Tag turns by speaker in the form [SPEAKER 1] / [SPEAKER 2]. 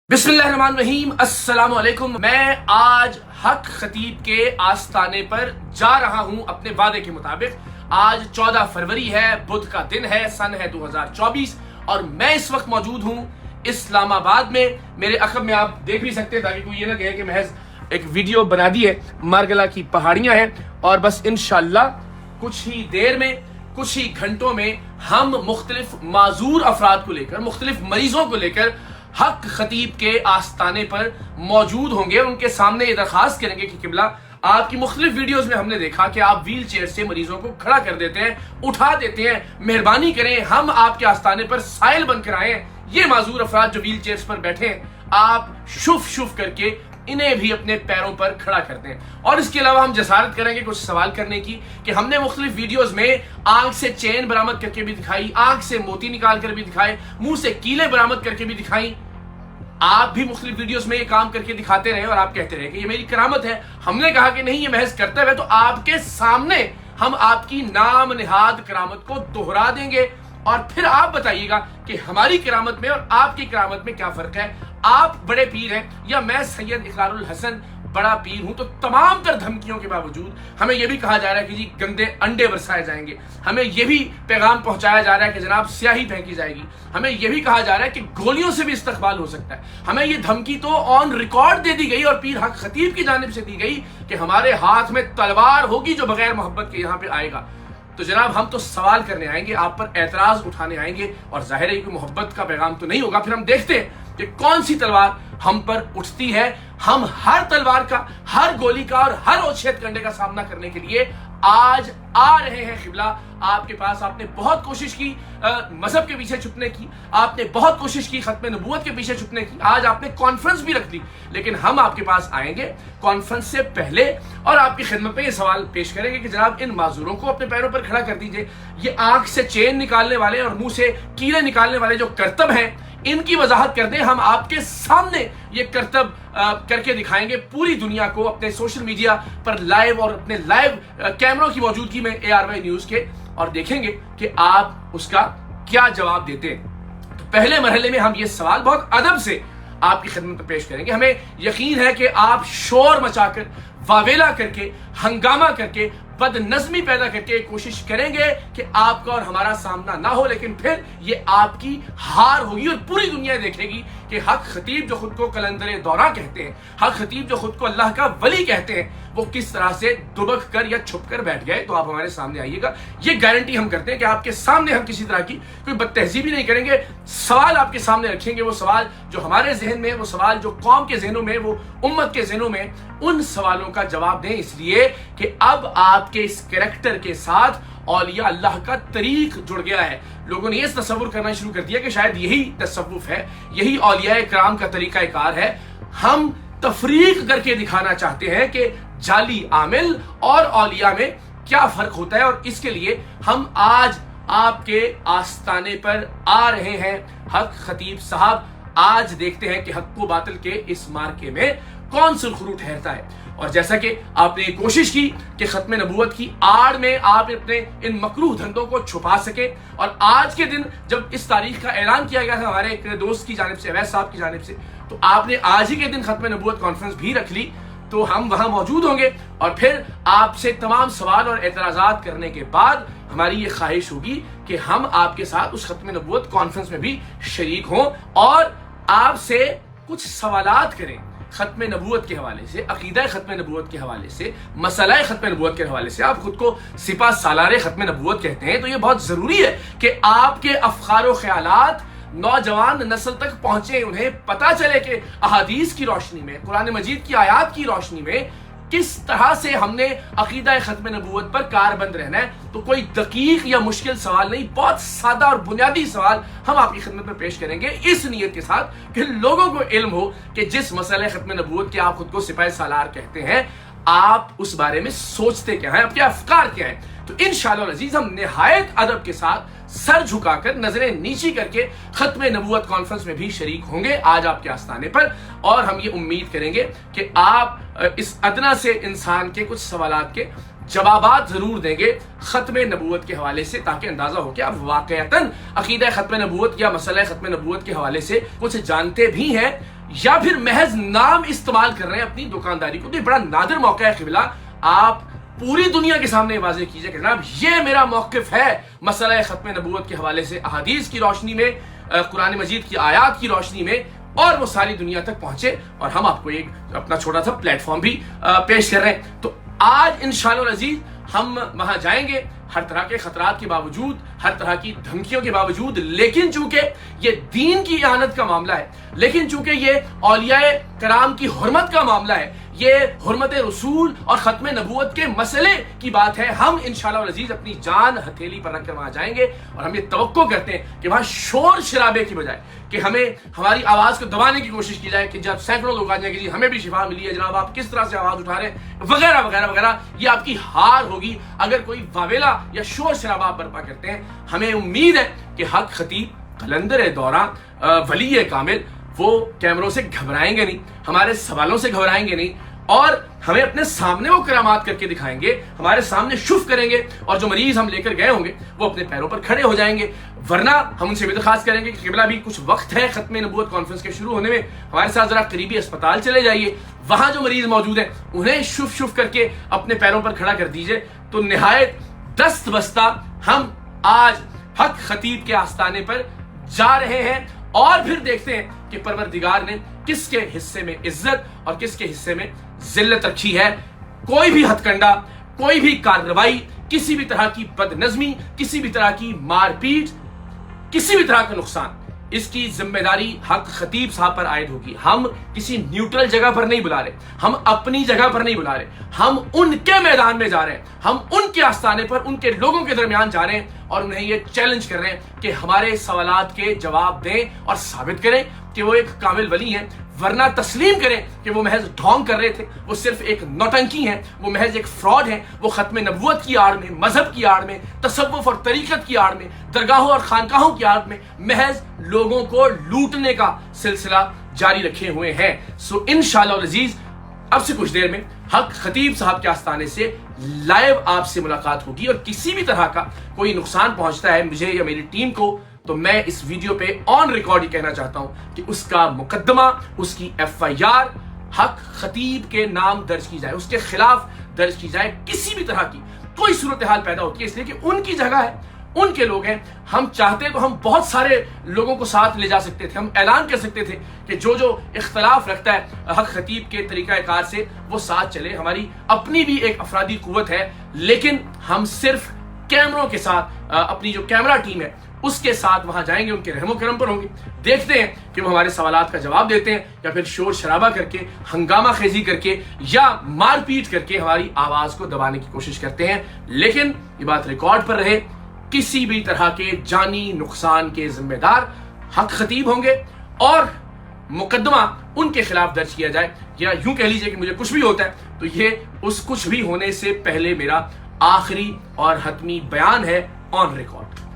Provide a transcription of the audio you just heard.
[SPEAKER 1] बिस्मिल्लाहिर्रहमानिर्रहीम, अस्सलाम वालेकुम। मैं आज हक खतीब के आस्थाने पर जा रहा हूं अपने वादे के मुताबिक। आज 14 फरवरी है, बुध का दिन है, सन है 2024 और मैं इस वक्त मौजूद हूं इस्लामाबाद में। मेरे अखब में आप देख भी सकते हैं ताकि कोई ये ना कहे कि महज एक वीडियो बना दी है। मारगला की पहाड़ियां हैं और बस इंशाअल्लाह कुछ ही देर में, कुछ ही घंटों में हम मुख्तलिफ माजूर अफराद को लेकर, मुख्तलिफ मरीजों को लेकर हक खतीब के आस्थाने पर मौजूद होंगे। उनके सामने ये दरखास्त करेंगे कि किबला, आपकी मुख्तलिफ वीडियोस में हमने देखा कि आप व्हील चेयर से मरीजों को खड़ा कर देते हैं, उठा देते हैं। मेहरबानी करें, हम आपके आस्थाने पर साइल बनकर आए। ये माजूर अफराद जो व्हील चेयर्स पर बैठे हैं, आप शुफ शुफ करके इन्हें भी अपने पैरों पर खड़ा करते हैं। और इसके अलावा हम जसारत करेंगे कुछ सवाल करने की कि हमने मुख्तलिफ वीडियोस में आंख से चेन बरामद करके भी दिखाई, आंख से मोती निकाल कर भी दिखाए, मुंह से कीले बरामद करके भी दिखाई। आप भी मुख्तलिफ वीडियोस में ये काम करके दिखाते रहे और आप कहते रहे कि ये मेरी करामत है। हमने कहा कि नहीं, ये महज कर्तव्य है। तो आपके सामने हम आपकी नाम निहाद करामत को दोहरा देंगे और फिर आप बताइएगा कि हमारी करामत में और आपकी करामत में क्या फर्क है। आप बड़े पीर हैं या मैं सैयद इकरारुल हसन बड़ा पीर हूं, तो तमाम तर धमकियों के बावजूद हमें यह भी कहा जा रहा है कि जी गंदे अंडे बरसाए जाएंगे। हमें यह भी पैगाम पहुंचाया जा रहा है कि जनाब स्याही फेंकी जाएगी। हमें यह भी कहा जा रहा है कि गोलियों से भी इस्तकबाल हो सकता है। हमें यह धमकी तो ऑन रिकॉर्ड दे दी गई और पीर हक खतीब की जानिब से दी गई कि हमारे हाथ में तलवार होगी जो बगैर मोहब्बत के यहां पे आएगा। तो जनाब, हम तो सवाल करने आएंगे, आप पर एतराज उठाने आएंगे और जाहिर है कि मोहब्बत का पैगाम तो नहीं होगा। फिर हम देखते हैं कि कौन सी तलवार हम पर उठती है। हम हर तलवार का, हर गोली का और हर ओछेद कंडे का सामना करने के लिए आज आ रहे हैं किबला आपके पास। आपने बहुत कोशिश की मजहब के पीछे छुपने की, आपने बहुत कोशिश की खत्म नबूवत के पीछे छुपने की, आज आपने कॉन्फ्रेंस भी रख ली, लेकिन हम आपके पास आएंगे कॉन्फ्रेंस से पहले और आपकी खिदमत में ये सवाल पेश करेंगे कि जनाब, इन माजूरों को अपने पैरों पर खड़ा कर दीजिए। ये आंख से चेन निकालने वाले और मुंह से कीड़े निकालने वाले जो करतब हैं, इनकी वजाहत कर दें। हम आपके सामने ये करतब करके दिखाएंगे पूरी दुनिया को, अपने सोशल मीडिया पर लाइव और अपने लाइव कैमरों की मौजूदगी में ARY न्यूज के, और देखेंगे कि आप उसका क्या जवाब देते हैं। तो पहले मरहले में हम ये सवाल बहुत अदब से आपकी खिदमत में पेश करेंगे। हमें यकीन है कि आप शोर मचाकर, वावेला करके, हंगामा करके, बदनज़मी पैदा करके कोशिश करेंगे कि आपका और हमारा सामना ना हो, लेकिन फिर ये आपकी हार होगी और पूरी दुनिया देखेगी कि हक खतीब जो खुद को कलंदरे दौरा कहते हैं, हक खतीब जो खुद को अल्लाह का वली कहते हैं, वो किस तरह से दुबक कर या छुप कर बैठ गए। तो आप हमारे सामने आइएगा, ये गारंटी हम करते हैं कि आपके सामने हम किसी तरह की कोई बदतहजीबी नहीं करेंगे। सवाल आपके सामने रखेंगे, वो सवाल जो हमारे जहन में, वो सवाल जो कौम के जहनों में, वो उम्मत के जहनों में, उन सवालों का जवाब दें। इसलिए कि अब आपके इस कैरेक्टर के साथ औलिया अल्लाह का तरीक जुड़ गया है। लोगों ने ये तसव्वुर करना शुरू कर दिया कि शायद यही तसव्वुफ है, यही औलिया कराम का तरीका कार है। हम तफरीक करके दिखाना चाहते हैं कि जाली आमिल और औलिया में क्या फर्क होता है, और इसके लिए हम आज आपके आस्थाने पर आ रहे हैं हक खतीब साहब। आज देखते हैं कि हक को बातिल के इस मार्के में कौन सुरखरू ठहरता है। और जैसा कि आपने कोशिश की कि खत्म नबूवत की आड़ में आप अपने इन मकरूह धंधों को छुपा सके, और आज के दिन जब इस तारीख का ऐलान किया गया था हमारे एक दोस्त की जानिब से, अवैस साहब की जानिब से, तो आपने आज ही के दिन खत्म नबूवत कॉन्फ्रेंस भी रख ली। तो हम वहां मौजूद होंगे और फिर आपसे तमाम सवाल और एतराजात करने के बाद हमारी ये ख्वाहिश होगी कि हम आपके साथ उस खत्म नबूवत कॉन्फ्रेंस में भी शरीक हों और आपसे कुछ सवालात करें खत्म नबूवत के हवाले से, अकीदा खत्म नबूवत के हवाले से, मसला खत्म नबूवत के हवाले से। आप खुद को सिपा सालार खत्म नबूवत कहते हैं, तो ये बहुत जरूरी है कि आपके अफकार व ख्यालात नौजवान नस्ल तक पहुंचे, उन्हें पता चले कि अहादीस की रोशनी में, कुरान मजीद की आयात की रोशनी में किस तरह से हमने अकीदा खत्म नबूवत पर कारबंद रहना है। तो कोई दकीक या मुश्किल सवाल नहीं, बहुत सादा और बुनियादी सवाल हम आपकी खिदमत में पेश करेंगे, इस नीयत के साथ कि लोगों को इल्म हो कि जिस मसले खत्म नबूवत के आप खुद को सिपाही सालार कहते हैं, आप उस बारे में सोचते क्या हैं, आपके अफकार क्या हैं। तो इंशाअल्लाह अजीज हम निहायत अदब के साथ, सर झुकाकर, नजरें नीची करके खत्म नबूवत कॉन्फ्रेंस में भी शरीक होंगे आज आपके आस्थाने पर। और हम ये उम्मीद करेंगे कि आप इस अदना से इंसान के कुछ सवालात के जवाबात जरूर देंगे खत्म नबूवत के हवाले से, ताकि अंदाजा हो कि आप वाकईतन अकीदा खत्म नबूवत या मसला खत्म नबूवत के हवाले से कुछ जानते भी हैं یا پھر محض نام استعمال کر رہے ہیں اپنی دکانداری کو. تو یہ بڑا نادر موقع ہے قبلہ, آپ پوری دنیا کے سامنے واضح کیجئے کہ جناب یہ میرا موقف ہے مسئلہ ختم نبوت کے حوالے سے, احادیث کی روشنی میں, قرآن مجید کی آیات کی روشنی میں, اور وہ ساری دنیا تک پہنچے, اور ہم آپ کو ایک اپنا چھوٹا سا پلیٹ فارم بھی پیش کر رہے ہیں. تو آج انشاءاللہ العزیز ہم وہاں جائیں گے, ہر طرح کے خطرات کے باوجود, ہر طرح کی دھمکیوں کے باوجود, لیکن چونکہ یہ دین کی اعانت کا معاملہ ہے, لیکن چونکہ یہ اولیاء کرام کی حرمت کا معاملہ ہے, یہ حرمت رسول اور ختم نبوت کے مسئلے کی بات ہے, ہم انشاءاللہ العزیز اپنی جان ہتھیلی پر رکھ کر وہاں جائیں گے. اور ہم یہ توقع کرتے ہیں کہ وہاں شور شرابے کی بجائے کہ ہمیں ہماری آواز کو دبانے کی کوشش کی جائے, کہ جب سینکڑوں لوگ آ جائیں گے جی ہمیں بھی شفا ملی ہے, جناب آپ کس طرح سے آواز اٹھا رہے ہیں وغیرہ وغیرہ وغیرہ, یہ آپ کی ہار ہوگی اگر کوئی واویلا یا شور شرابہ آپ برپا کرتے ہیں. ہمیں امید ہے کہ حق خطیب قلندر دوران ولی کامل وہ کیمروں سے گھبرائیں گے نہیں, ہمارے سوالوں سے گھبرائیں گے نہیں, اور ہمیں اپنے سامنے وہ کرامات کر کے دکھائیں گے, ہمارے سامنے شف کریں گے, اور جو مریض ہم لے کر گئے ہوں گے وہ اپنے پیروں پر کھڑے ہو جائیں گے. ورنہ ہم ان سے بھی درخواست کریں گے کہ قبلہ بھی کچھ وقت ہے ختم نبوت کانفرنس کے شروع ہونے میں, ہمارے ساتھ ذرا قریبی اسپتال چلے جائیے, وہاں جو مریض موجود ہیں انہیں شف شف کر کے اپنے پیروں پر کھڑا کر دیجئے. تو نہایت دست بستہ ہم آج حق خطیب کے آستانے پر جا رہے ہیں, اور پھر دیکھتے ہیں کہ پروردگار نے کس کے حصے میں عزت اور کس کے حصے میں ذلت رکھی ہے. کوئی بھی ہتھ کنڈا, کوئی بھی کارروائی, کسی بھی طرح کی بد نظمی, کسی بھی طرح کی مار پیٹ, کسی بھی طرح کا نقصان, اس کی ذمہ داری حق خطیب صاحب پر عائد ہوگی. ہم کسی نیوٹرل جگہ پر نہیں بلا رہے, ہم اپنی جگہ پر نہیں بلا رہے, ہم ان کے میدان میں جا رہے ہیں, ہم ان کے آستانے پر ان کے لوگوں کے درمیان جا رہے ہیں, اور انہیں یہ چیلنج کر رہے ہیں کہ ہمارے سوالات کے جواب دیں اور ثابت کریں کہ وہ ایک کامل ولی ہیں, ورنہ تسلیم کریں کہ وہ محض ڈھونگ کر رہے تھے, وہ صرف ایک نوٹنکی ہیں, وہ محض ایک فراڈ ہیں, وہ ختم نبوت کی آڑ میں, مذہب کی آڑ میں, تصوف اور طریقت کی آڑ میں, درگاہوں اور خانقاہوں کی آڑ میں محض لوگوں کو لوٹنے کا سلسلہ جاری رکھے ہوئے ہیں. سو انشاءاللہ العزیز اب سے کچھ دیر میں حق خطیب صاحب کے آستانے سے لائیو آپ سے ملاقات ہوگی, اور کسی بھی طرح کا کوئی نقصان پہنچتا ہے مجھے یا میری ٹیم کو تو میں اس ویڈیو پہ آن ریکارڈ ہی کہنا چاہتا ہوں کہ اس کا مقدمہ, اس کی FIR حق خطیب کے نام درج کی جائے, اس کے خلاف درج کی جائے. کسی بھی طرح کی کوئی صورتحال پیدا ہوتی ہے اس لیے کہ ان کی جگہ ہے, ان کے لوگ ہیں. ہم چاہتے تو ہم بہت سارے لوگوں کو ساتھ لے جا سکتے تھے, ہم اعلان کر سکتے تھے کہ جو اختلاف رکھتا ہے حق خطیب کے طریقہ کار سے وہ ساتھ چلے, ہماری اپنی بھی ایک افرادی قوت ہے, لیکن ہم صرف کیمروں کے ساتھ, اپنی جو کیمرہ ٹیم ہے اس کے ساتھ وہاں جائیں گے, ان کے رحم و کرم پر ہوں گے, دیکھتے ہیں کہ وہ ہمارے سوالات کا جواب دیتے ہیں یا پھر شور شرابہ کر کے, ہنگامہ خیزی کر کے, یا مار پیٹ کر کے ہماری آواز کو دبانے کی کوشش کرتے ہیں. لیکن یہ بات ریکارڈ پر رہے, کسی بھی طرح کے جانی نقصان کے ذمہ دار حق خطیب ہوں گے, اور مقدمہ ان کے خلاف درج کیا جائے, یا یوں کہہ لیجئے کہ مجھے کچھ بھی ہوتا ہے تو یہ اس کچھ بھی ہونے سے پہلے میرا آخری اور حتمی بیان ہے آن ریکارڈ.